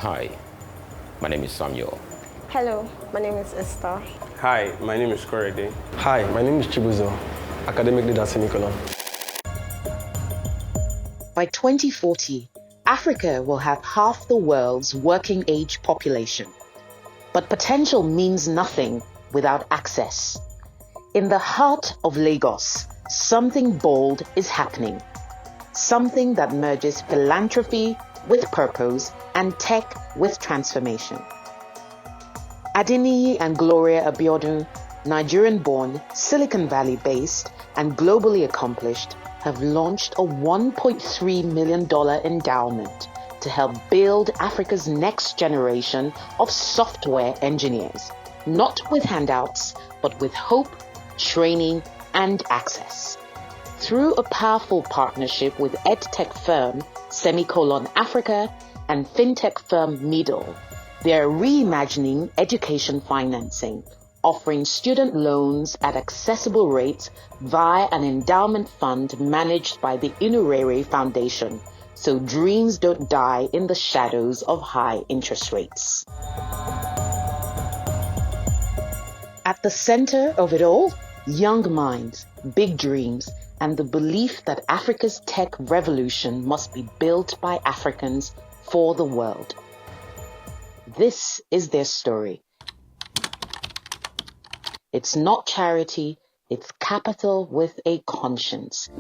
Hi, my name is Samuel. Hello, my name is Esther. Hi, my name is Korede. Hi, my name is Chibuzo, academic leader at Semicolon. By 2040, Africa will have half the world's working age population. But potential means nothing without access. In the heart of Lagos, something bold is happening. Something that merges philanthropy with purpose and tech with transformation. Adeniyi and Gloria Abiodun, Nigerian-born, Silicon Valley-based, and globally accomplished, have launched a $1.3 million endowment to help build Africa's next generation of software engineers, not with handouts, but with hope, training, and access. Through a powerful partnership with EdTech firm Semicolon Africa and FinTech firm Middle, they are reimagining education financing, offering student loans at accessible rates via an endowment fund managed by the Inurere Foundation, so dreams don't die in the shadows of high interest rates. At the center of it all, young minds, big dreams, and the belief that Africa's tech revolution must be built by Africans for the world. This is their story. It's not charity, it's capital with a conscience.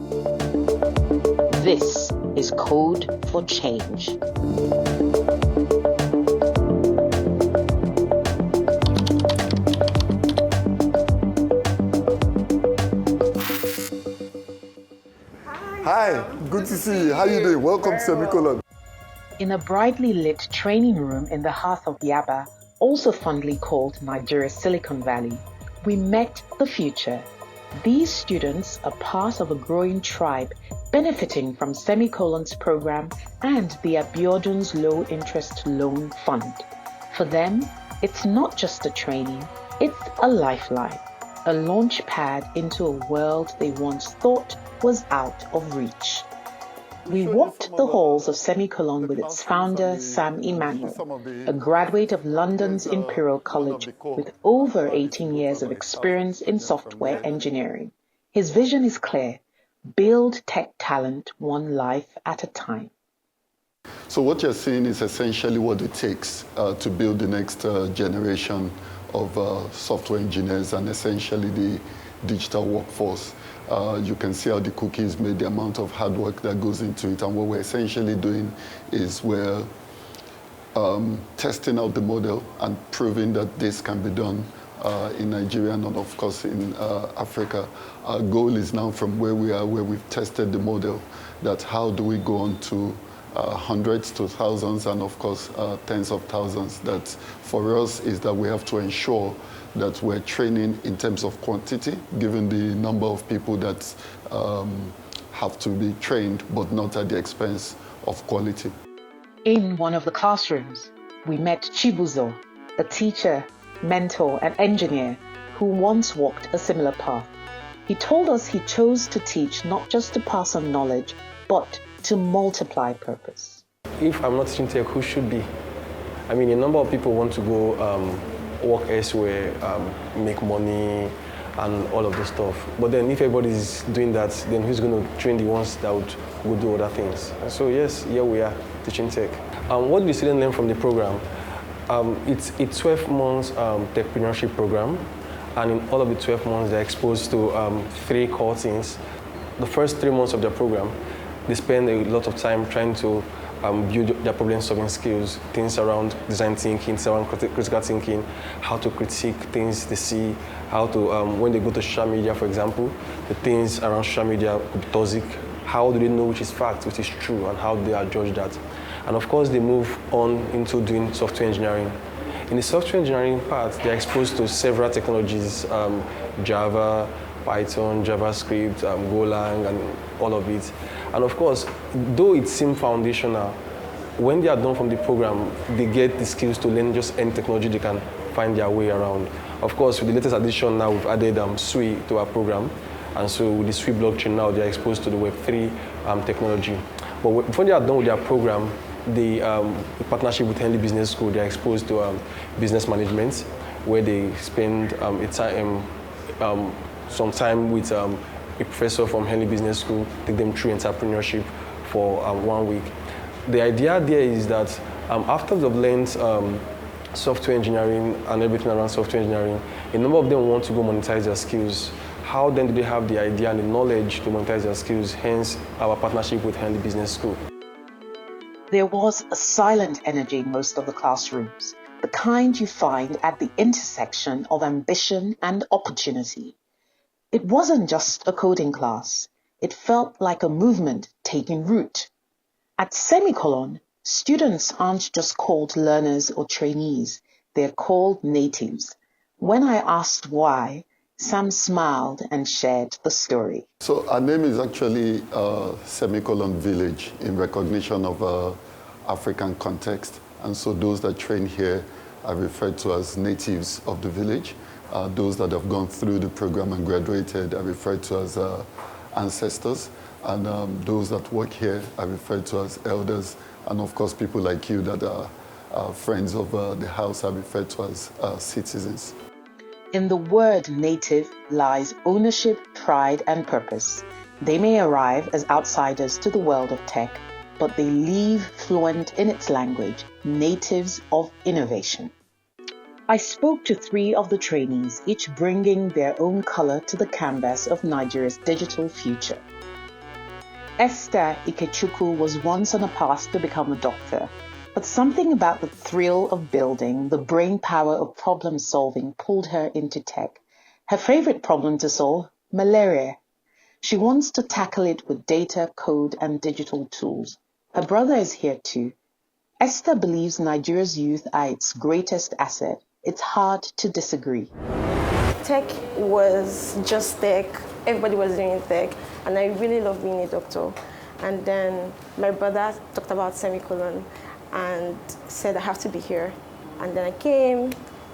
This is Code for Change. Hi, good to see you. How you doing? Welcome to Semicolon. In a brightly lit training room in the heart of Yaba, also fondly called Nigeria's Silicon Valley, we met the future. These students are part of a growing tribe benefiting from Semicolon's program and the Abiodun's Low Interest Loan Fund. For them, it's not just a training, it's a lifeline, a launch pad into a world they once thought was out of reach. We walked the halls of Semicolon with its founder, Sam Emmanuel, a graduate of London's Imperial College with over 18 years of experience in software engineering. His vision is clear: build tech talent one life at a time. So what you're seeing is essentially what it takes to build the next generation of software engineers and essentially the digital workforce. You can see how the cookie is made, the amount of hard work that goes into it. And what we're essentially doing is we're testing out the model and proving that this can be done in Nigeria and of course in Africa. Our goal is now from where we are, where we've tested the model, that how do we go on to hundreds to thousands and of course tens of thousands. That for us is that we have to ensure that we're training in terms of quantity, given the number of people that have to be trained, but not at the expense of quality. In one of the classrooms, we met Chibuzo, a teacher, mentor, and engineer who once walked a similar path. He told us he chose to teach not just to pass on knowledge, but to multiply purpose. If I'm not teaching tech, who should be? I mean, a number of people want to go work elsewhere, make money, and all of the stuff. But then if everybody's doing that, then who's going to train the ones that would go do other things? And so yes, here we are, teaching tech. What do the students learn from the program? It's a 12 months techpreneurship program, and in all of the 12 months, they're exposed to 3 core things. The first 3 months of their program, they spend a lot of time trying to build their problem-solving skills, things around design thinking, things around critical thinking, how to critique things they see, how to, when they go to social media, for example, the things around social media could be toxic. How do they know which is fact, which is true, and how do they judge that? And of course, they move on into doing software engineering. In the software engineering part, they're exposed to several technologies, Java, Python, JavaScript, Golang, and all of it. And of course, though it seems foundational, when they are done from the program, they get the skills to learn just any technology they can find their way around. Of course, with the latest addition now, we've added SWI to our program. And so with the SWI blockchain now, they're exposed to the Web3 technology. But before they are done with their program, the partnership with Henley Business School, they're exposed to business management, where they spend some time with a professor from Henley Business School, take them through entrepreneurship for 1 week. The idea there is that after they've learned software engineering and everything around software engineering, a number of them want to go monetize their skills. How then do they have the idea and the knowledge to monetize their skills? Hence, our partnership with Henley Business School. There was a silent energy in most of the classrooms, the kind you find at the intersection of ambition and opportunity. It wasn't just a coding class. It felt like a movement taking root. At Semicolon, students aren't just called learners or trainees. They're called natives. When I asked why, Sam smiled and shared the story. So our name is actually Semicolon Village in recognition of African context. And so those that train here are referred to as natives of the village. Those that have gone through the program and graduated are referred to as ancestors. And those that work here are referred to as elders. And of course, people like you that are friends of the house are referred to as citizens. In the word native lies ownership, pride, and purpose. They may arrive as outsiders to the world of tech, but they leave fluent in its language, natives of innovation. I spoke to 3 of the trainees, each bringing their own color to the canvas of Nigeria's digital future. Esther Ikechukwu was once on a path to become a doctor, but something about the thrill of building, the brain power of problem solving pulled her into tech. Her favorite problem to solve, malaria. She wants to tackle it with data, code, and digital tools. Her brother is here too. Esther believes Nigeria's youth are its greatest asset. It's hard to disagree. Tech was just tech. Everybody was doing tech, and I really love being a doctor. And then my brother talked about Semicolon and said I have to be here. And then I came,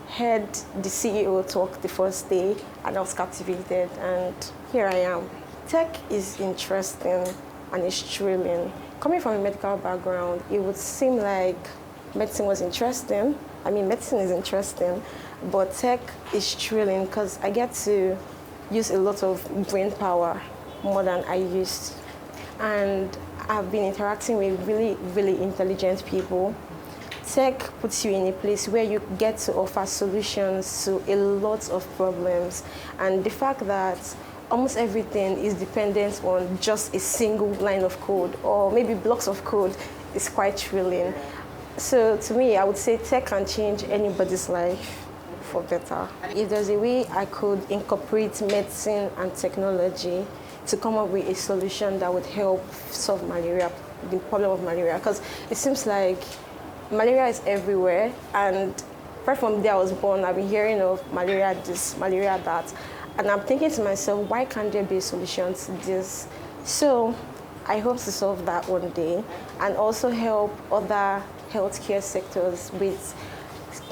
heard the CEO talk the first day, and I was captivated, and here I am. Tech is interesting and it's thrilling. Coming from a medical background, it would seem like medicine was interesting. I mean, medicine is interesting, but tech is thrilling because I get to use a lot of brain power more than I used. And I've been interacting with really, really intelligent people. Tech puts you in a place where you get to offer solutions to a lot of problems. And the fact that almost everything is dependent on just a single line of code or maybe blocks of code is quite thrilling. So to me, I would say tech can change anybody's life for better. If there's a way I could incorporate medicine and technology to come up with a solution that would help solve malaria, the problem of malaria, because it seems like malaria is everywhere, and right from the day I was born, I've been hearing of malaria this, malaria that, and I'm thinking to myself, why can't there be a solution to this? So I hope to solve that one day and also help other healthcare sectors with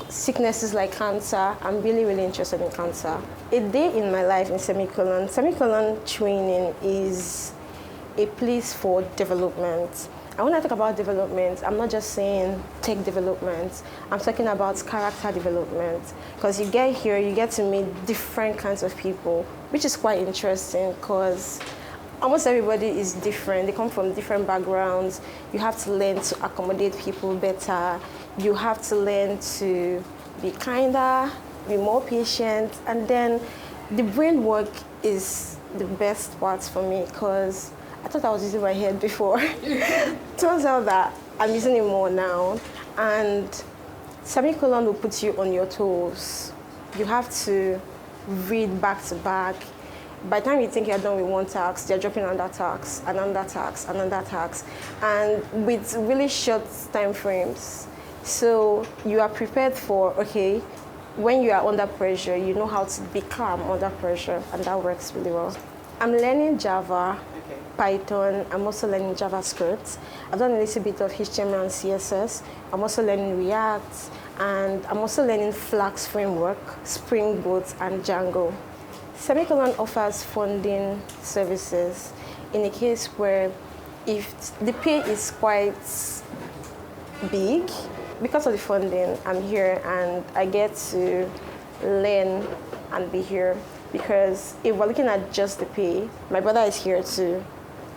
sicknesses like cancer. I'm really, really interested in cancer. A day in my life in Semicolon. Semicolon training is a place for development. And when I talk about development, I'm not just saying tech development. I'm talking about character development. Because you get here, you get to meet different kinds of people, which is quite interesting because almost everybody is different. They come from different backgrounds. You have to learn to accommodate people better. You have to learn to be kinder, be more patient. And then the brain work is the best part for me because I thought I was using my head before. Turns out that I'm using it more now. And Semicolon will put you on your toes. You have to read back to back. By the time you think you're done with one task, they're dropping another task, another task, another task, and with really short time frames. So you are prepared for, okay, when you are under pressure, you know how to be calm under pressure, and that works really well. I'm learning Java, Python. I'm also learning JavaScript. I've done a little bit of HTML and CSS. I'm also learning React, and I'm also learning Flask framework, Spring Boot, and Django. Semicolon offers funding services in a case where if the pay is quite big. Because of the funding, I'm here and I get to learn and be here. Because if we're looking at just the pay, my brother is here too.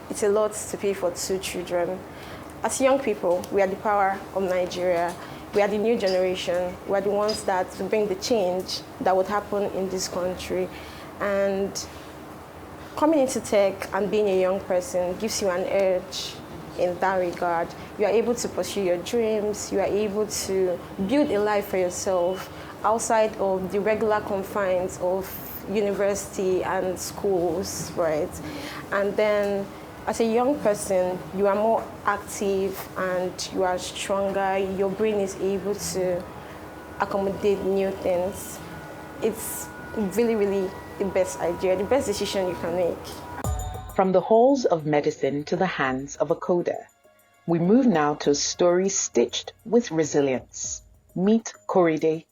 It's a lot to pay for 2 children. As young people, we are the power of Nigeria. We are the new generation. We are the ones that bring the change that would happen in this country. And coming into tech and being a young person gives you an edge in that regard. You are able to pursue your dreams. You are able to build a life for yourself outside of the regular confines of university and schools, right? And then as a young person, you are more active and you are stronger. Your brain is able to accommodate new things. It's really, really the best idea, the best decision you can make. From the halls of medicine to the hands of a coder, we move now to a story stitched with resilience. Meet Korede.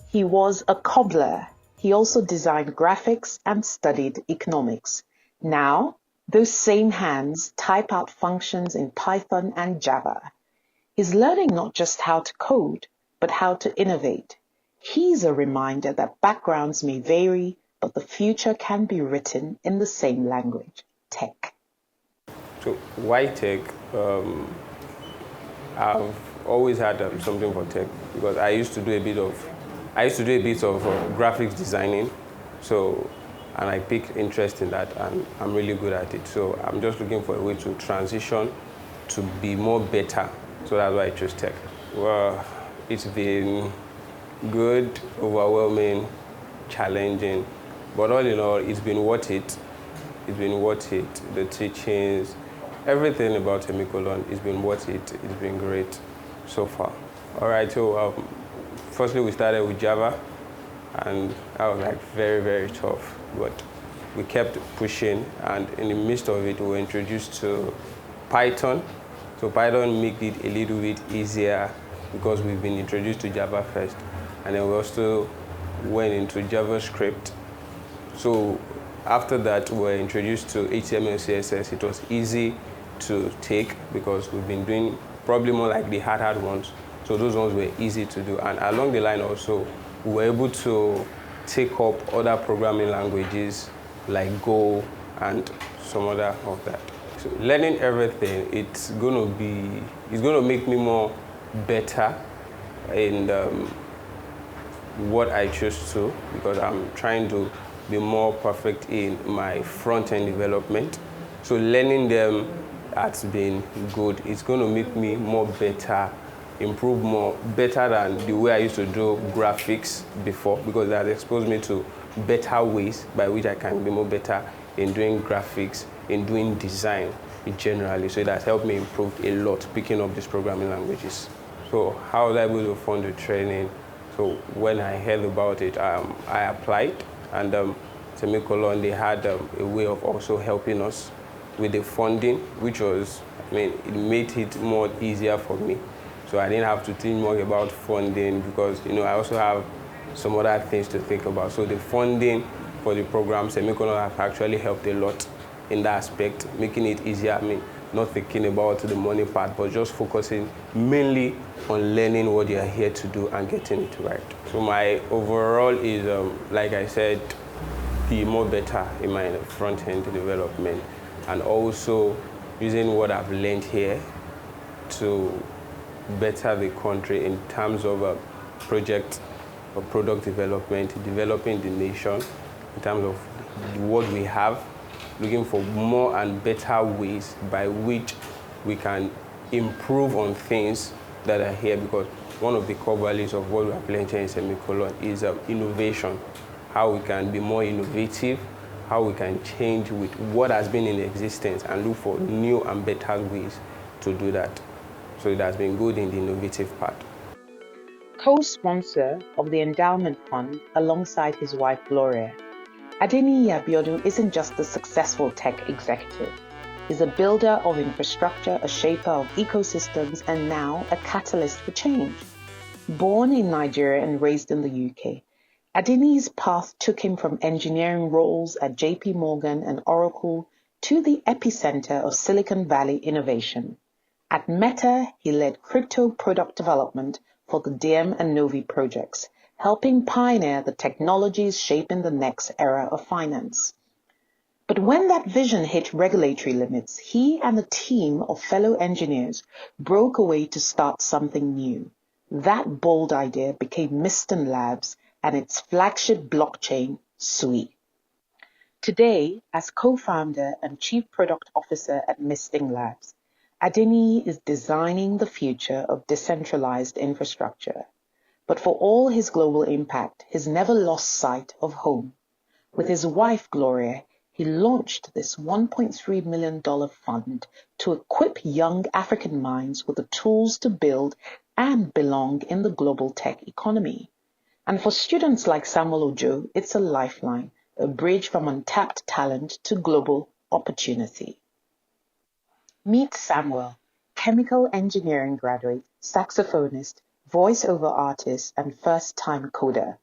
He was a cobbler. He also designed graphics and studied economics. Now, those same hands type out functions in Python and Java. He's learning not just how to code, but how to innovate. He's a reminder that backgrounds may vary, but the future can be written in the same language, tech. So why tech? I've always had something for tech because I used to do a bit of graphics designing. So, and I picked interest in that, and I'm really good at it. So I'm just looking for a way to transition to be more better. So that's why I chose tech. Well, it's been good, overwhelming, challenging, but all in all, it's been worth it. It's been worth it. The teachings, everything about Semicolon, it's been worth it. It's been great so far. All right, so firstly we started with Java, and that was like very, very tough. But we kept pushing, and in the midst of it, we were introduced to Python. So Python made it a little bit easier because we've been introduced to Java first. And then we also went into JavaScript. So after that, we were introduced to HTML, CSS. It was easy to take because we've been doing probably more like the hard ones. So those ones were easy to do. And along the line also, we were able to take up other programming languages like Go and some other of that. So learning everything, it's gonna make me more better in what I choose to, because I'm trying to be more perfect in my front-end development. So learning them has been good. It's going to make me more better, improve more, better than the way I used to do graphics before, because that exposed me to better ways by which I can be more better in doing graphics, in doing design generally. So it has helped me improve a lot picking up these programming languages. So how was I able to fund the training? So when I heard about it, I applied, and Semicolon, they had a way of also helping us with the funding, which was, it made it more easier for me. So I didn't have to think more about funding because, I also have some other things to think about. So the funding for the program, Semicolon, have actually helped a lot in that aspect, making it easier. Not thinking about the money part, but just focusing mainly on learning what you are here to do and getting it right. So my overall is, like I said, be more better in my front-end development, and also using what I've learned here to better the country in terms of project or product development, developing the nation in terms of what we have, looking for more and better ways by which we can improve on things that are here, because one of the core values of what we have learned here in Semicolon is innovation, how we can be more innovative, how we can change with what has been in existence and look for new and better ways to do that. So it has been good in the innovative part. Co-sponsor of the endowment fund alongside his wife Gloria, Adeniyi Abiodun isn't just a successful tech executive. He's a builder of infrastructure, a shaper of ecosystems, and now a catalyst for change. Born in Nigeria and raised in the UK, Adeniyi's path took him from engineering roles at JP Morgan and Oracle to the epicenter of Silicon Valley innovation. At Meta, he led crypto product development for the Diem and Novi projects, helping pioneer the technologies shaping the next era of finance. But when that vision hit regulatory limits, he and a team of fellow engineers broke away to start something new. That bold idea became Miston Labs and its flagship blockchain, Sui. Today, as co-founder and chief product officer at Miston Labs, Adeniyi is designing the future of decentralized infrastructure. But for all his global impact, he's never lost sight of home. With his wife, Gloria, he launched this $1.3 million fund to equip young African minds with the tools to build and belong in the global tech economy. And for students like Samuel Ojo, it's a lifeline, a bridge from untapped talent to global opportunity. Meet Samuel, chemical engineering graduate, saxophonist, voiceover artist, and first-time coder.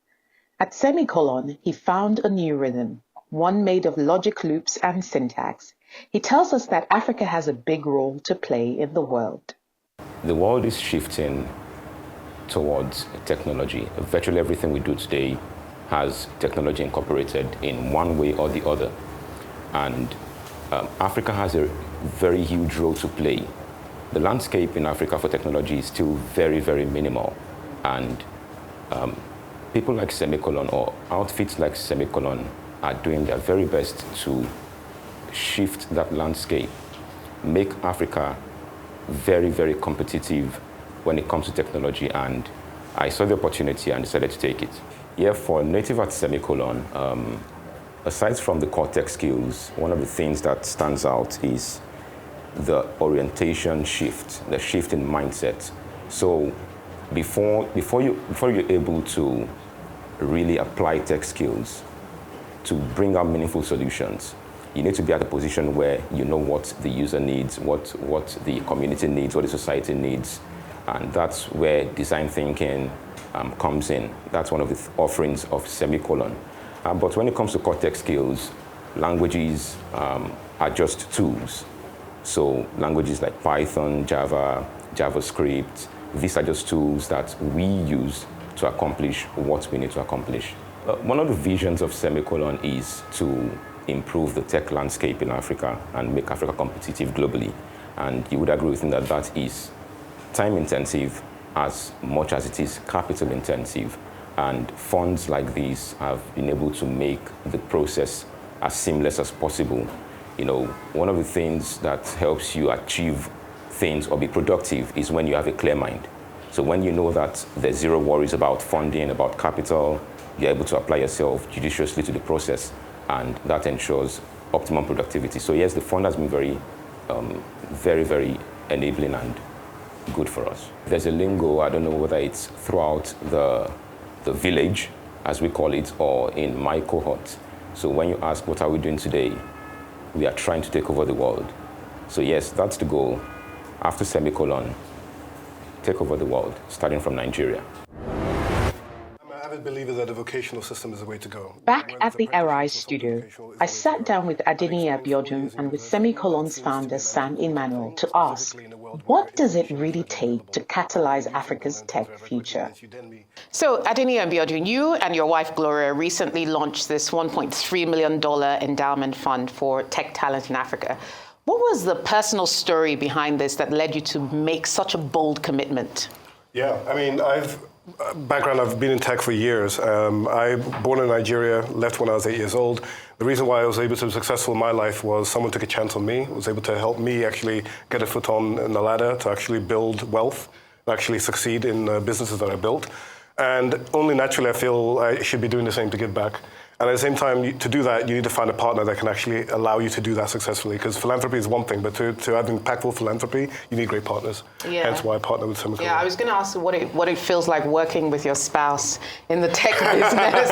At Semicolon, he found a new rhythm, one made of logic loops and syntax. He tells us that Africa has a big role to play in the world. The world is shifting towards technology. Virtually everything we do today has technology incorporated in one way or the other. And Africa has a very huge role to play. The landscape in Africa for technology is still very, very minimal. And people like Semicolon or outfits like Semicolon are doing their very best to shift that landscape, make Africa very, very competitive when it comes to technology. And I saw the opportunity and decided to take it. Yeah, for native at Semicolon, aside from the core tech skills, one of the things that stands out is the orientation shift, the shift in mindset. So before you're able to really apply tech skills to bring out meaningful solutions, you need to be at a position where you know what the user needs, what the community needs, what the society needs. And that's where design thinking comes in. That's one of the offerings of Semicolon. But when it comes to core tech skills, languages are just tools. So languages like Python, Java, JavaScript, these are just tools that we use to accomplish what we need to accomplish. One of the visions of Semicolon is to improve the tech landscape in Africa and make Africa competitive globally. And you would agree with me that that is time intensive as much as it is capital intensive. And funds like these have been able to make the process as seamless as possible. You know, one of the things that helps you achieve things or be productive is when you have a clear mind. So when you know that there's zero worries about funding, about capital, you're able to apply yourself judiciously to the process, and that ensures optimum productivity. So yes, the fund has been very, very enabling and good for us. There's a lingo, I don't know whether it's throughout the village, as we call it, or in my cohort. So when you ask, what are we doing today? We are trying to take over the world. So yes, that's the goal. After Semicolon, take over the world, starting from Nigeria. I'm an avid believer that the vocational system is the way to go. Back at the Arise studio, I sat down with Adeniyi Abiodun and with Semicolon's founder Sam Emmanuel to ask, what does it really take to catalyze Africa's tech future? So, Adeniyi Abiodun, you and your wife Gloria recently launched this $1.3 million endowment fund for tech talent in Africa. What was the personal story behind this that led you to make such a bold commitment? Yeah, I mean, I've been in tech for years. I born in Nigeria, left when I was 8 years old. The reason why I was able to be successful in my life was someone took a chance on me, was able to help me actually get a foot on the ladder to actually build wealth, and actually succeed in businesses that I built. And only naturally I feel I should be doing the same to give back. And at the same time, to do that, you need to find a partner that can actually allow you to do that successfully. Because philanthropy is one thing, but to have impactful philanthropy, you need great partners. Yeah. Hence why I partner with Semicolon. Yeah, I was going to ask what it feels like working with your spouse in the tech business,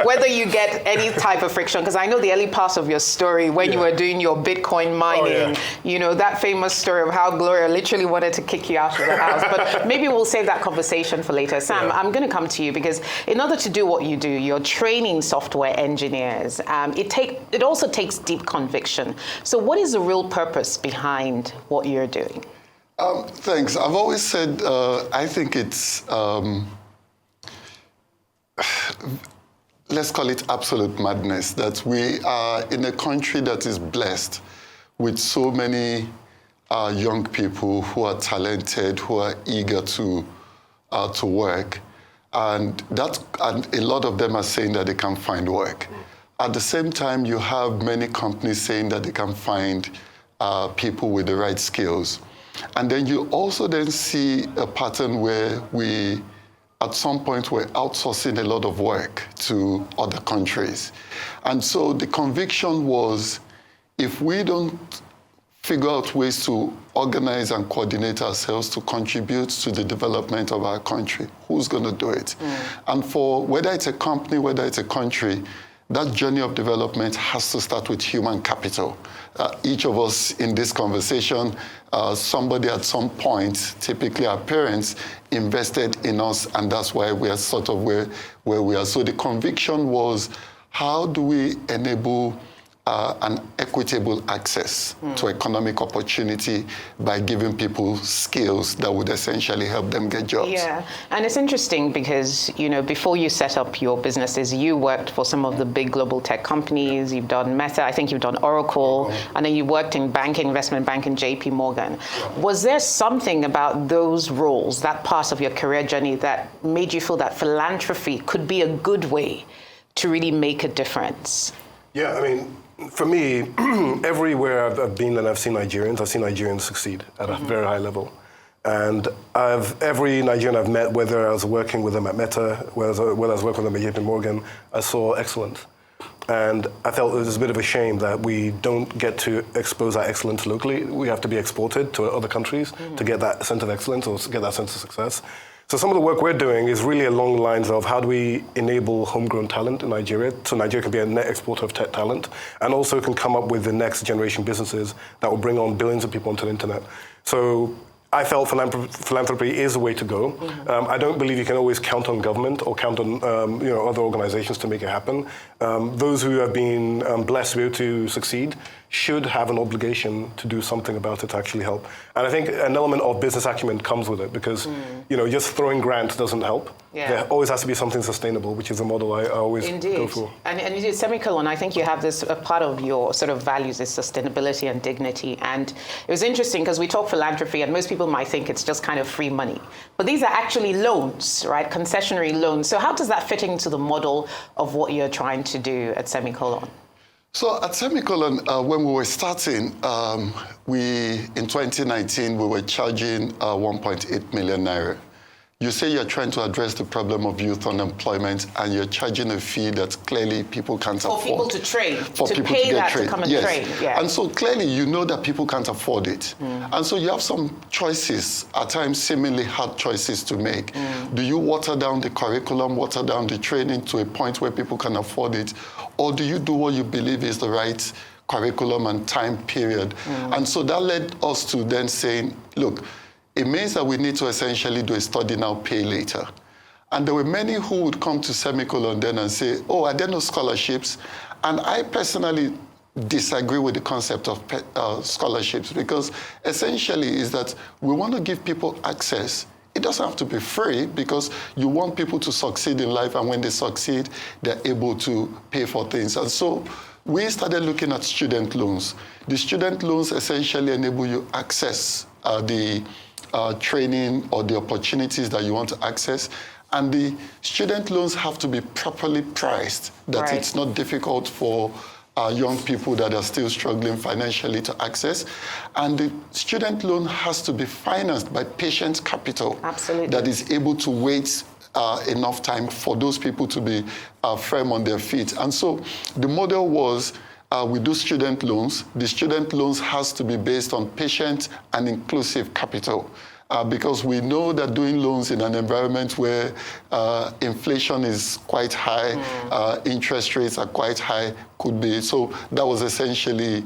whether you get any type of friction. Because I know the early part of your story when you were doing your Bitcoin mining, you know, that famous story of how Gloria literally wanted to kick you out of the house. But maybe we'll save that conversation for later. Sam, I'm going to come to you because in order to do what you do, you're training software engineers. It also takes deep conviction. So what is the real purpose behind what you're doing? Thanks. I've always said I think it's, let's call it absolute madness, that we are in a country that is blessed with so many young people who are talented, who are eager to work, and a lot of them are saying that they can find work. At the same time, you have many companies saying that they can find people with the right skills. And then you also then see a pattern where we, at some point, we're outsourcing a lot of work to other countries. And so the conviction was, if we don't figure out ways to organize and coordinate ourselves to contribute to the development of our country, who's going to do it? And for whether it's a company, whether it's a country, that journey of development has to start with human capital. Each of us in this conversation, somebody at some point, typically our parents, invested in us, and that's why we are sort of where we are. So the conviction was, how do we enable an equitable access to economic opportunity by giving people skills that would essentially help them get jobs? Yeah, and it's interesting because, you know, before you set up your businesses, you worked for some of the big global tech companies. You've done Meta, I think you've done Oracle, and then you worked in banking, investment banking, JP Morgan. Was there something about those roles, that part of your career journey, that made you feel that philanthropy could be a good way to really make a difference? Yeah, I mean, for me, everywhere I've been and I've seen Nigerians succeed at a very high level. And every Nigerian I've met, whether I was working with them at Meta, whether I was working with them at JP Morgan, I saw excellence. And I felt it was a bit of a shame that we don't get to expose our excellence locally. We have to be exported to other countries to get that sense of excellence or get that sense of success. So some of the work we're doing is really along the lines of how do we enable homegrown talent in Nigeria so Nigeria can be a net exporter of tech talent and also can come up with the next generation businesses that will bring on billions of people onto the internet. So I felt philanthropy is the way to go. I don't believe you can always count on government or count on other organizations to make it happen. Those who have been blessed to be able to succeed should have an obligation to do something about it to actually help. And I think an element of business acumen comes with it because just throwing grants doesn't help. Yeah. There always has to be something sustainable, which is a model I always go for. And you did semicolon. I think you have this, a part of your sort of values is sustainability and dignity. And it was interesting because we talk philanthropy and most people might think it's just kind of free money. But these are actually loans, right? Concessionary loans. So how does that fit into the model of what you're trying to do at Semicolon? So at Semicolon, when we were starting, in 2019, we were charging 1.8 million naira. You say you're trying to address the problem of youth unemployment and you're charging a fee that clearly people can't afford. For people to train, for to people pay to get that trained. to come and yes. train. Yeah. And so clearly you know that people can't afford it. And so you have some choices, at times seemingly hard choices to make. Do you water down the curriculum, water down the training to a point where people can afford it? Or do you do what you believe is the right curriculum and time period? And so that led us to then saying, look, it means that we need to essentially do a study now, pay later. And there were many who would come to Semicolon then and say, oh, are there no scholarships? And I personally disagree with the concept of scholarships because essentially is that we want to give people access. It doesn't have to be free because you want people to succeed in life, and when they succeed, they're able to pay for things. And so we started looking at student loans. The student loans essentially enable you access the training or the opportunities that you want to access. And the student loans have to be properly priced, that it's not difficult for young people that are still struggling financially to access. And the student loan has to be financed by patient capital. Absolutely. That is able to wait enough time for those people to be firm on their feet. And so the model was, we do student loans. The student loans has to be based on patient and inclusive capital. Because we know that doing loans in an environment where inflation is quite high, interest rates are quite high, could be. So that was essentially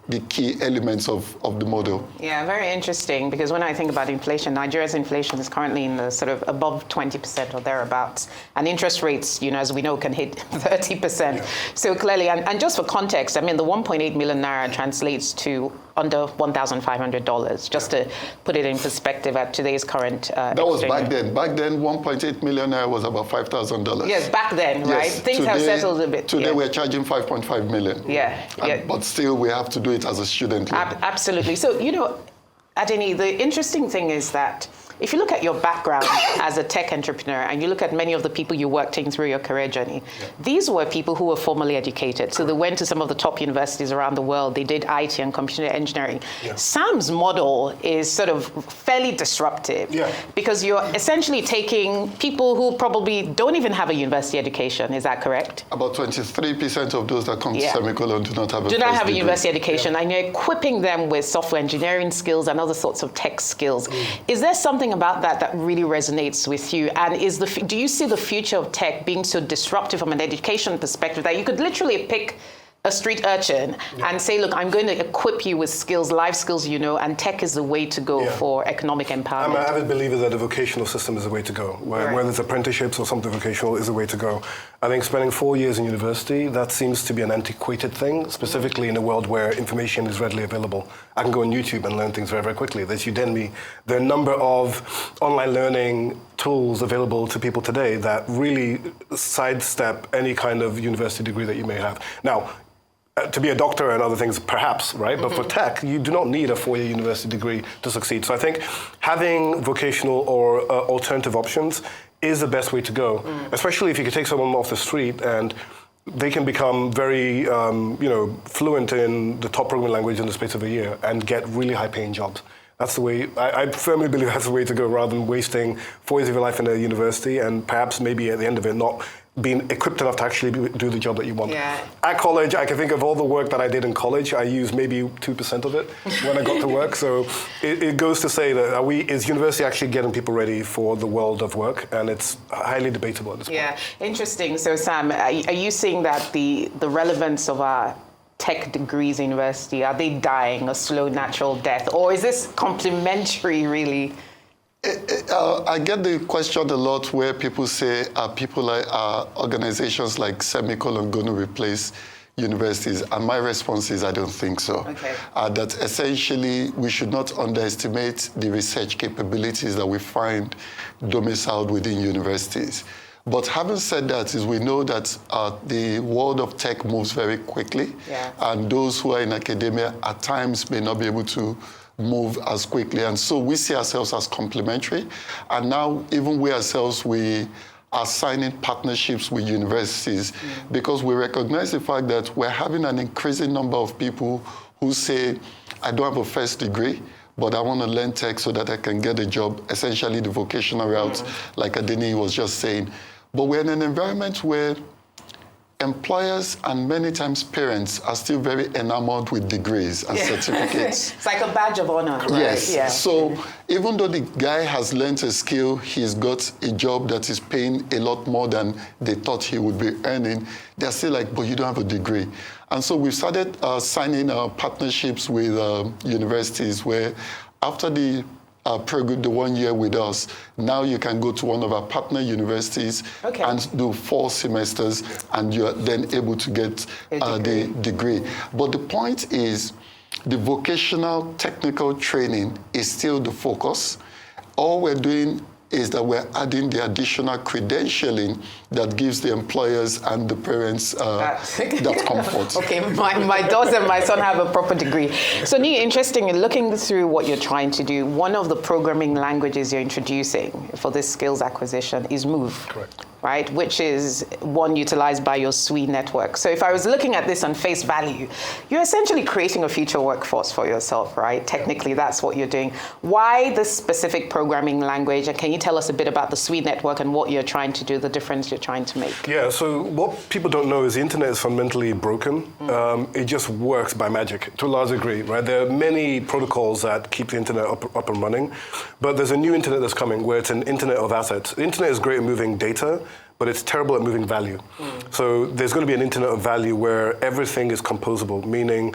the key elements of the model. Yeah, very interesting, because when I think about inflation, Nigeria's inflation is currently in the sort of above 20% or thereabouts. And interest rates, as we know, can hit 30%. Yeah. So clearly, and just for context, I mean, the 1.8 million naira translates to under $1,500, just to put it in perspective at today's current That was back then. Back then, 1.8 million naira was about $5,000. Yes, back then, right? Yes. Things have settled a bit. Today we're charging 5.5 million. But still, we have to do it as a student loan. Absolutely. So, Adeni, the interesting thing is that if you look at your background as a tech entrepreneur and you look at many of the people you worked in through your career journey, these were people who were formally educated. So they went to some of the top universities around the world. They did IT and computer engineering. Sam's model is sort of fairly disruptive because you're essentially taking people who probably don't even have a university education. Is that correct? About 23% of those that come to Semicolon do not have a university education, and you're equipping them with software engineering skills and other sorts of tech skills. Is there something about that really resonates with you? And do you see the future of tech being so disruptive from an education perspective that you could literally pick a street urchin and say, look, I'm going to equip you with skills, life skills, and tech is the way to go for economic empowerment? I'm an avid believer that the vocational system is the way to go. Whether it's apprenticeships or something vocational is the way to go. I think spending 4 years in university, that seems to be an antiquated thing, specifically in a world where information is readily available. I can go on YouTube and learn things very, very quickly. There's Udemy. There are a number of online learning tools available to people today that really sidestep any kind of university degree that you may have. Now, to be a doctor and other things, perhaps, right? But for tech, you do not need a 4-year university degree to succeed. So I think having vocational or alternative options is the best way to go, especially if you can take someone off the street and they can become very, fluent in the top programming language in the space of a year and get really high-paying jobs. That's the way, I firmly believe that's the way to go, rather than wasting 4 years of your life in a university and perhaps maybe at the end of it not being equipped enough to actually do the job that you want. At college, I can think of all the work that I did in college. I used maybe 2% of it when I got to work. So it goes to say that is university actually getting people ready for the world of work? And it's highly debatable at this point. Interesting. So Sam, are you seeing that the relevance of our tech degrees in university, are they dying a slow natural death? Or is this complementary really? I get the question a lot where people say, are organizations like Semicolon going to replace universities? And my response is, I don't think so. That essentially, we should not underestimate the research capabilities that we find domiciled within universities. But having said that, we know that the world of tech moves very quickly, and those who are in academia at times may not be able to move as quickly. And so we see ourselves as complementary. And now even we ourselves, we are signing partnerships with universities because we recognize the fact that we're having an increasing number of people who say, I don't have a first degree, but I want to learn tech so that I can get a job, essentially the vocational route, like Adeni was just saying. But we're in an environment where employers and many times parents are still very enamored with degrees and certificates. It's like a badge of honor, right? Yes. So even though the guy has learned a skill, he's got a job that is paying a lot more than they thought he would be earning, they're still like, but you don't have a degree. And so we've started signing partnerships with universities where after the 1 year with us, now you can go to one of our partner universities and do 4 semesters, and you're then able to get the degree. But the point is, the vocational technical training is still the focus. All we're doing is that we're adding the additional credentialing that gives the employers and the parents that comfort. Okay, my daughter and my son have a proper degree. So, Nii, interesting, in looking through what you're trying to do, one of the programming languages you're introducing for this skills acquisition is Move. Correct. Right, which is one utilized by your SWE network. So if I was looking at this on face value, you're essentially creating a future workforce for yourself, right? Technically, that's what you're doing. Why this specific programming language? And can you tell us a bit about the SWE network and what you're trying to do, the difference you're trying to make? Yeah, so what people don't know is the internet is fundamentally broken. It just works by magic, to a large degree, right? There are many protocols that keep the internet up and running, but there's a new internet that's coming where it's an internet of assets. The internet is great at moving data, but it's terrible at moving value. So there's going to be an internet of value where everything is composable, meaning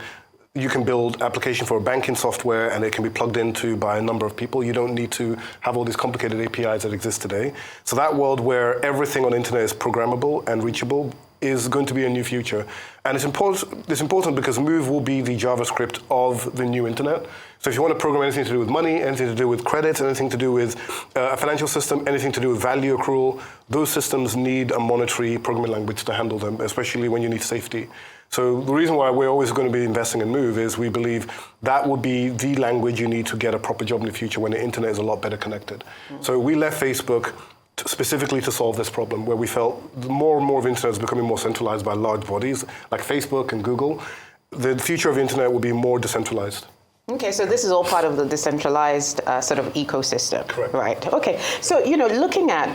you can build application for a banking software and it can be plugged into by a number of people. You don't need to have all these complicated APIs that exist today. So that world where everything on the internet is programmable and reachable is going to be a new future. And it's important because Move will be the JavaScript of the new internet. So if you want to program anything to do with money, anything to do with credit, anything to do with a financial system, anything to do with value accrual, those systems need a monetary programming language to handle them, especially when you need safety. So the reason why we're always going to be investing in Move is we believe that will be the language you need to get a proper job in the future when the internet is a lot better connected. Mm-hmm. So we left Facebook specifically to solve this problem, where we felt more and more of internet is becoming more centralized by large bodies like Facebook and Google. The future of the internet will be more decentralized. Okay, so this is all part of the decentralized sort of ecosystem. Correct. Right. Okay. So, looking at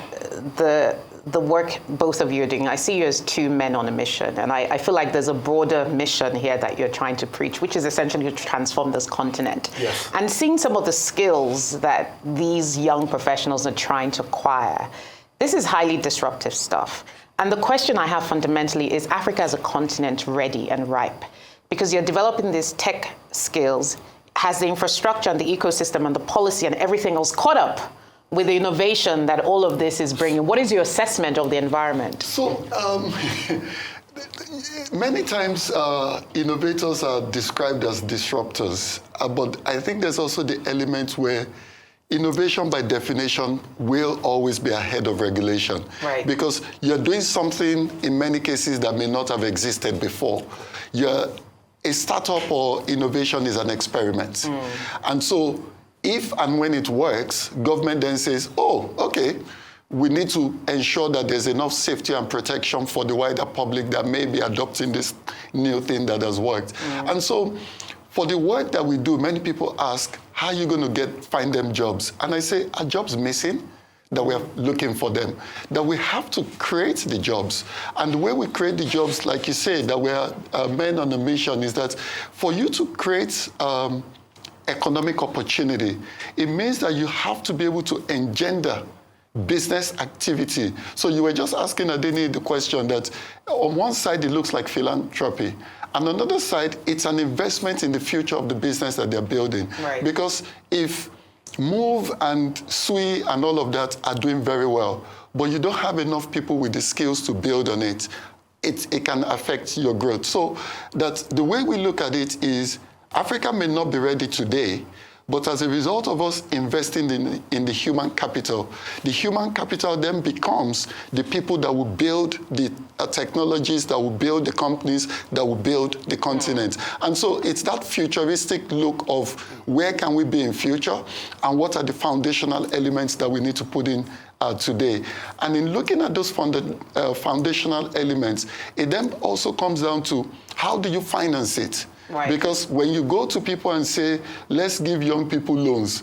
the work both of you are doing, I see you as two men on a mission, and I feel like there's a broader mission here that you're trying to preach, which is essentially to transform this continent. Yes. And seeing some of the skills that these young professionals are trying to acquire, this is highly disruptive stuff. And the question I have fundamentally is Africa as a continent ready and ripe? Because you're developing these tech skills, has the infrastructure and the ecosystem and the policy and everything else caught up with the innovation that all of this is bringing? What is your assessment of the environment? So, many times innovators are described as disruptors, but I think there's also the element where innovation by definition will always be ahead of regulation. Right. Because you're doing something in many cases that may not have existed before. A startup or innovation is an experiment. And so if and when it works, government then says, oh, okay, we need to ensure that there's enough safety and protection for the wider public that may be adopting this new thing that has worked. And so for the work that we do, many people ask, how are you going to find them jobs? And I say, are jobs missing? That we are looking for them, that we have to create the jobs. And the way we create the jobs, like you say, that we are men on a mission, is that for you to create economic opportunity, it means that you have to be able to engender business activity. So you were just asking Adeni the question that on one side it looks like philanthropy, and on the other side it's an investment in the future of the business that they're building. Right. Because if Move and Sui and all of that are doing very well, but you don't have enough people with the skills to build on it, it can affect your growth. So that the way we look at it is Africa may not be ready today, but as a result of us investing in the human capital, the human capital then becomes the people that will build the technologies, that will build the companies, that will build the continent. And so it's that futuristic look of where can we be in future and what are the foundational elements that we need to put in today. And in looking at those foundational elements, it then also comes down to how do you finance it? Right. Because when you go to people and say, let's give young people loans,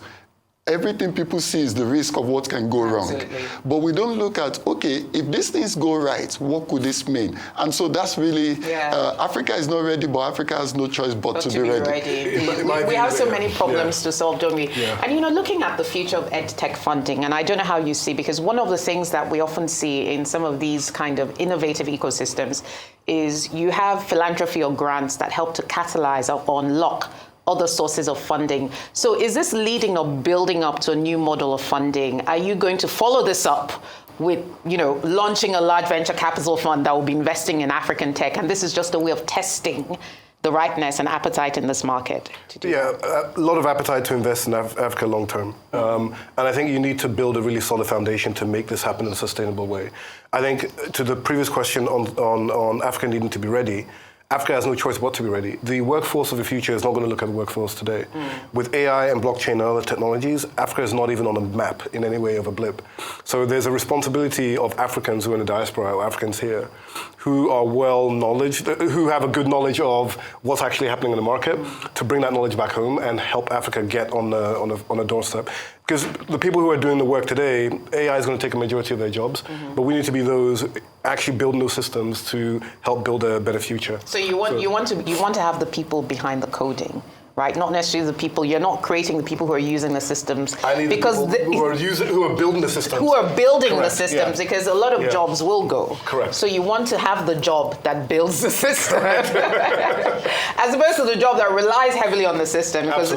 everything people see is the risk of what can go wrong. But we don't look at, okay, if these things go right, what could this mean? And so that's really, Africa is not ready, but Africa has no choice but to be ready. We have so many problems to solve, don't we? Yeah. And looking at the future of EdTech funding, and I don't know how you see, because one of the things that we often see in some of these kind of innovative ecosystems is you have philanthropy or grants that help to catalyze or unlock other sources of funding. So is this leading or building up to a new model of funding? Are you going to follow this up with, launching a large venture capital fund that will be investing in African tech? And this is just a way of testing the rightness and appetite in this market. A lot of appetite to invest in Africa long term. And I think you need to build a really solid foundation to make this happen in a sustainable way. I think to the previous question on Africa needing to be ready, Africa has no choice but to be ready. The workforce of the future is not going to look at the workforce today. With AI and blockchain and other technologies, Africa is not even on a map in any way of a blip. So there's a responsibility of Africans who are in the diaspora, or Africans here, who are well-knowledged, who have a good knowledge of what's actually happening in the market, to bring that knowledge back home and help Africa get on a doorstep. Because the people who are doing the work today, AI is going to take a majority of their jobs, but we need to be those actually building those systems to help build a better future. So you want to have the people behind the coding, right? Not necessarily the people. You're not creating the people who are using the systems. I need because the people who are building the systems. Who are building the systems, because a lot of jobs will go. Correct. So you want to have the job that builds the system, as opposed to the job that relies heavily on the system, because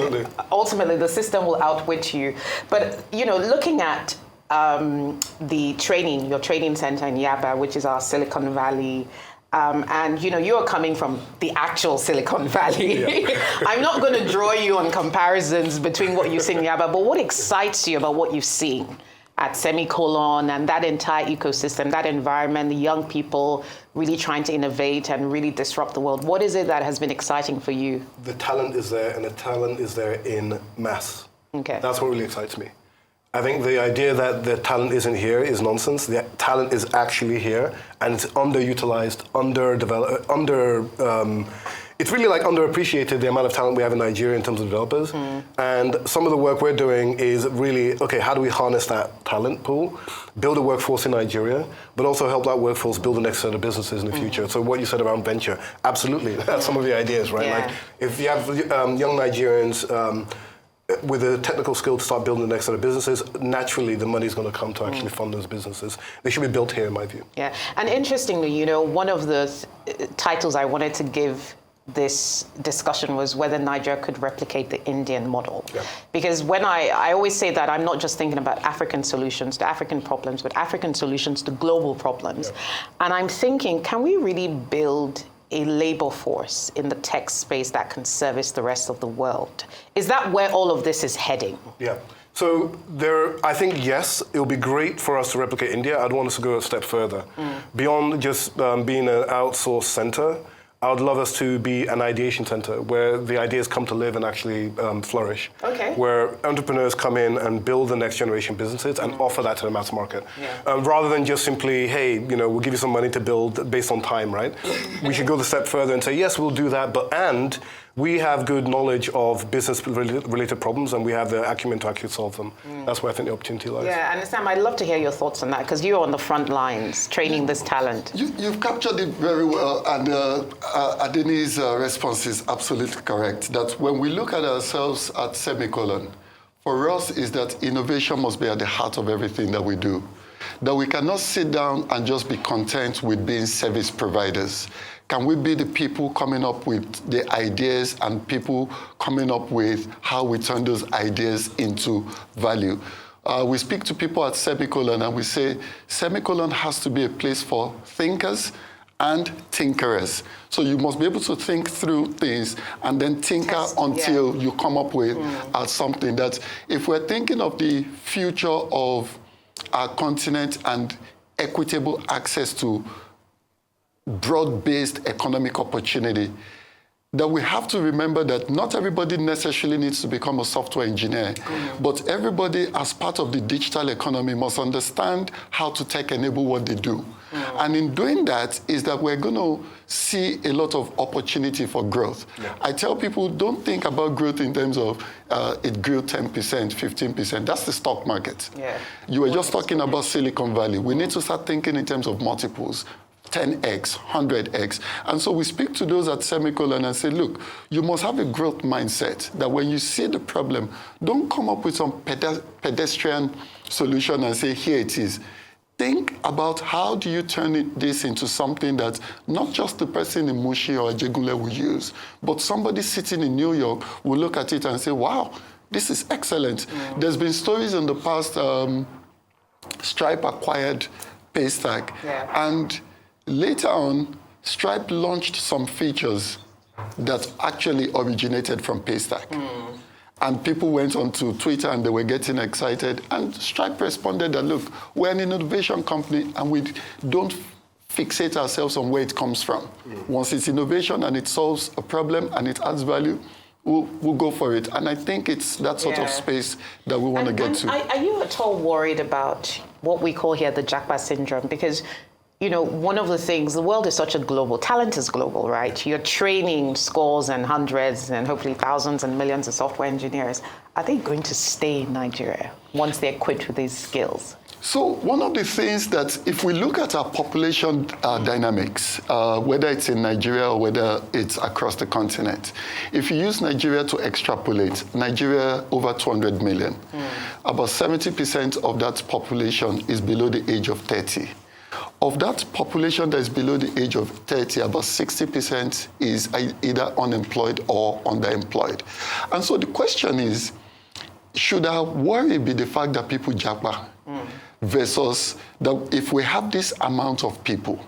ultimately the system will outwit you. But looking at your training center in Yaba, which is our Silicon Valley And you're coming from the actual Silicon Valley. Yeah. I'm not going to draw you on comparisons between what you see in Yaba, but what excites you about what you've seen at Semicolon and that entire ecosystem, that environment, the young people really trying to innovate and really disrupt the world? What is it that has been exciting for you? The talent is there, and the talent is there in mass. Okay. That's what really excites me. I think the idea that the talent isn't here is nonsense. The talent is actually here, and it's underutilized, it's really like underappreciated, the amount of talent we have in Nigeria in terms of developers. And some of the work we're doing is really, okay, how do we harness that talent pool, build a workforce in Nigeria, but also help that workforce build the next set of businesses in the future. So what you said around venture, absolutely, that's some of the ideas, right? Yeah. Like if you have young Nigerians, with a technical skill to start building the next set of businesses, naturally the money's going to come to actually fund those businesses. They should be built here, in my view. Yeah, and interestingly, one of the titles I wanted to give this discussion was whether Nigeria could replicate the Indian model. Yeah. Because when I always say that I'm not just thinking about African solutions to African problems, but African solutions to global problems. Yeah. And I'm thinking, can we really build a labor force in the tech space that can service the rest of the world? Is that where all of this is heading? Yeah. So I think, yes, it would be great for us to replicate India. I'd want us to go a step further. Beyond just being an outsourced center, I would love us to be an ideation center where the ideas come to live and actually flourish. Okay. Where entrepreneurs come in and build the next generation businesses and offer that to the mass market. Yeah. Rather than just simply, hey, we'll give you some money to build based on time, right? We should go the step further and say, yes, we'll do that, and we have good knowledge of business-related problems, and we have the acumen to actually solve them. That's where I think the opportunity lies. Yeah, and Sam, I'd love to hear your thoughts on that, because you're on the front lines training this talent. You've captured it very well, and Adeni's response is absolutely correct, that when we look at ourselves at Semicolon, for us is that innovation must be at the heart of everything that we do. That we cannot sit down and just be content with being service providers. Can we be the people coming up with the ideas and people coming up with how we turn those ideas into value? We speak to people at Semicolon and we say, Semicolon has to be a place for thinkers and tinkerers. So you must be able to think through things and then tinker until you come up with something that, if we're thinking of the future of our continent and equitable access to broad-based economic opportunity, that we have to remember that not everybody necessarily needs to become a software engineer, but everybody as part of the digital economy must understand how to tech enable what they do. And in doing that is that we're going to see a lot of opportunity for growth. I tell people, don't think about growth in terms of it grew 10%, 15%. That's the stock market. You were just talking about Silicon Valley. We need to start thinking in terms of multiples. 10x, 100x. And so we speak to those at Semicolon and say, look, you must have a growth mindset that when you see the problem, don't come up with some pedestrian solution and say, here it is. Think about how do you turn this into something that not just the person in Mushi or Ajegunle will use, but somebody sitting in New York will look at it and say, wow, this is excellent. There's been stories in the past, Stripe acquired Paystack, and later on, Stripe launched some features that actually originated from Paystack. And people went onto Twitter and they were getting excited. And Stripe responded that, look, we're an innovation company and we don't fixate ourselves on where it comes from. Once it's innovation and it solves a problem and it adds value, we'll go for it. And I think it's that sort of space that we want to get to. Are you at all worried about what we call here the Japa syndrome? Because one of the things, the world is such a global, talent is global, right? You're training scores and hundreds and hopefully thousands and millions of software engineers. Are they going to stay in Nigeria once they're equipped with these skills? So one of the things that, if we look at our population dynamics, whether it's in Nigeria or whether it's across the continent, if you use Nigeria to extrapolate, Nigeria over 200 million, about 70% of that population is below the age of 30. Of that population that is below the age of 30, about 60% is either unemployed or underemployed. And so the question is, should our worry be the fact that people japa versus that if we have this amount of people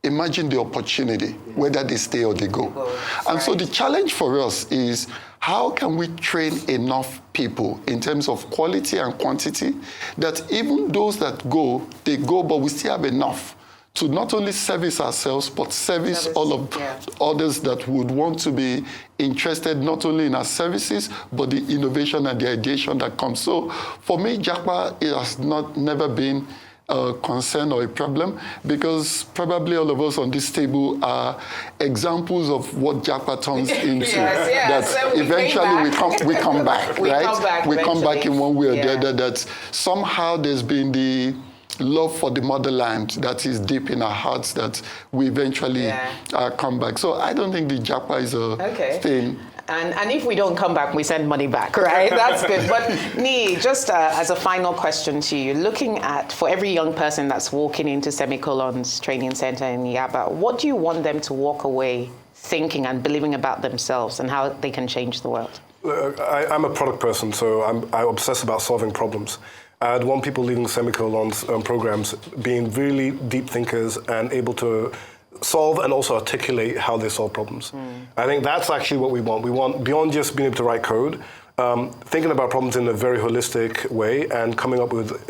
imagine the opportunity, whether they stay or they go. And so the challenge for us is, how can we train enough people in terms of quality and quantity that even those that go, they go, but we still have enough to not only service ourselves, but service all of others that would want to be interested not only in our services, but the innovation and the ideation that comes. So for me, JAPA, it has never been a concern or a problem, because probably all of us on this table are examples of what JAPA turns into. That so eventually we come back, right? We come back in one way or the other, that somehow there's been the love for the motherland that is deep in our hearts, that we eventually come back. So I don't think the JAPA is a thing. And if we don't come back, we send money back, right? That's good. But Nee, just as a final question to you, looking at, for every young person that's walking into Semicolon's training center in Yaba, what do you want them to walk away thinking and believing about themselves and how they can change the world? I'm a product person, so I obsess about solving problems. I'd want people leaving Semicolon's programs being really deep thinkers and able to solve and also articulate how they solve problems. I think that's actually what we want. We want, beyond just being able to write code, thinking about problems in a very holistic way and coming up with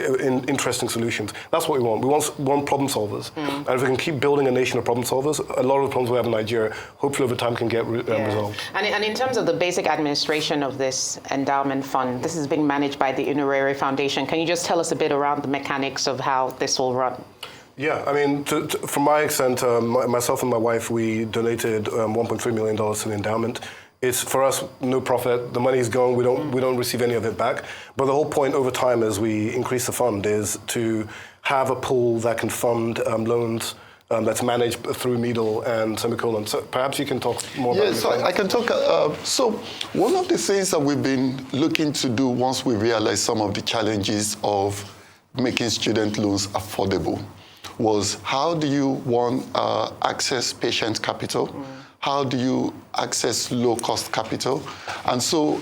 interesting solutions. That's what we want. We want problem solvers. And if we can keep building a nation of problem solvers, a lot of the problems we have in Nigeria, hopefully over time can get resolved. And in terms of the basic administration of this endowment fund, this is being managed by the Inurere Foundation. Can you just tell us a bit around the mechanics of how this will run? Yeah, I mean, from my extent, myself and my wife, we donated $1.3 million to the endowment. It's, for us, no profit. The money's gone. We don't receive any of it back. But the whole point over time, as we increase the fund, is to have a pool that can fund loans that's managed through Middle and Semicolon. So perhaps you can talk more about it. Yes, I can talk. So one of the things that we've been looking to do once we realized some of the challenges of making student loans affordable was, how do you, access patient capital? How do you access low-cost capital? And so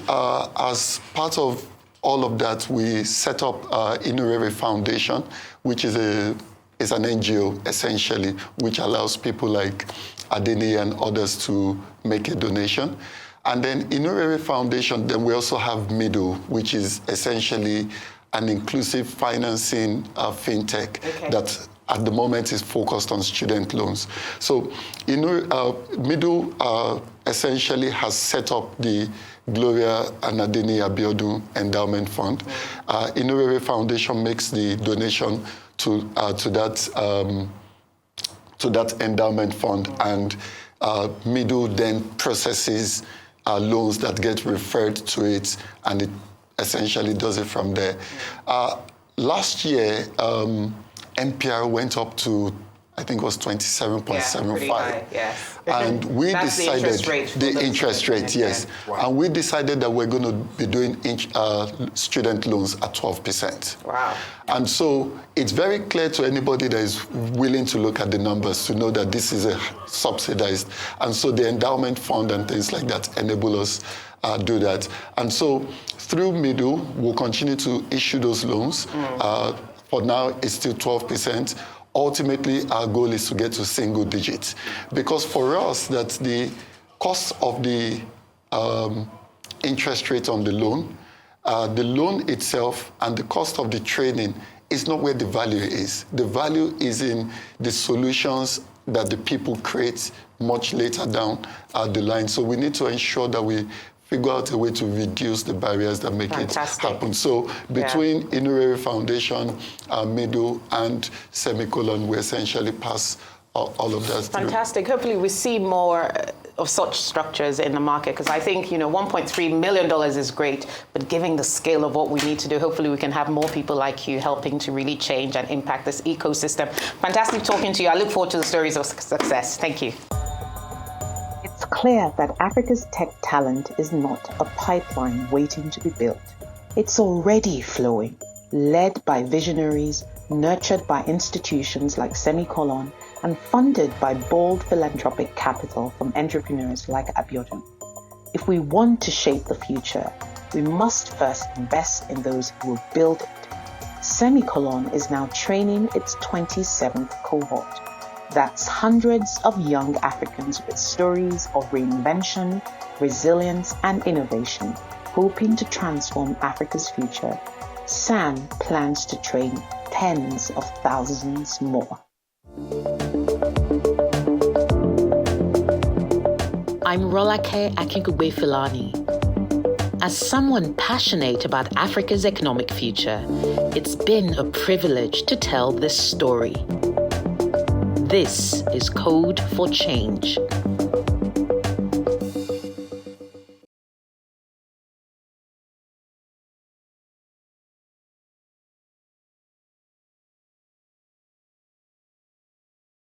as part of all of that, we set up Inurere Foundation, which is an NGO, essentially, which allows people like Adeni and others to make a donation. And then Inurere Foundation, then we also have Middle, which is essentially an inclusive financing fintech that at the moment is focused on student loans. So Middle essentially has set up the Gloria and Adeni Abiodun Endowment Fund. Inurere Foundation makes the donation to that endowment fund, and Middle then processes loans that get referred to it, and it essentially does it from there. Last year, MPR went up to, I think it was 27.75. Yes. And we decided the interest rate, yes. Wow. And we decided that we're going to be doing student loans at 12%. Wow. And so it's very clear to anybody that is willing to look at the numbers to know that this is a subsidized. And so the endowment fund and things like that enable us do that. And so through Middle, we'll continue to issue those loans. For now, it's still 12%. Ultimately, our goal is to get to single digits. Because for us, that's the cost of the interest rate on the loan itself and the cost of the training is not where the value is. The value is in the solutions that the people create much later down the line. So we need to ensure that we figure out a way to reduce the barriers that make it happen. So between Inurere Foundation, Middle, and Semicolon, we essentially pass all of that through. Fantastic. Hopefully we see more of such structures in the market, because I think, $1.3 million is great, but given the scale of what we need to do, hopefully we can have more people like you helping to really change and impact this ecosystem. Fantastic talking to you. I look forward to the stories of success. Thank you. It's clear that Africa's tech talent is not a pipeline waiting to be built. It's already flowing, led by visionaries, nurtured by institutions like Semicolon, and funded by bold philanthropic capital from entrepreneurs like Abiodun. If we want to shape the future, we must first invest in those who will build it. Semicolon is now training its 27th cohort. That's hundreds of young Africans with stories of reinvention, resilience, and innovation, hoping to transform Africa's future. Sam plans to train tens of thousands more. I'm Rolake Akinkugbe Filani. As someone passionate about Africa's economic future, it's been a privilege to tell this story. This is Code for Change.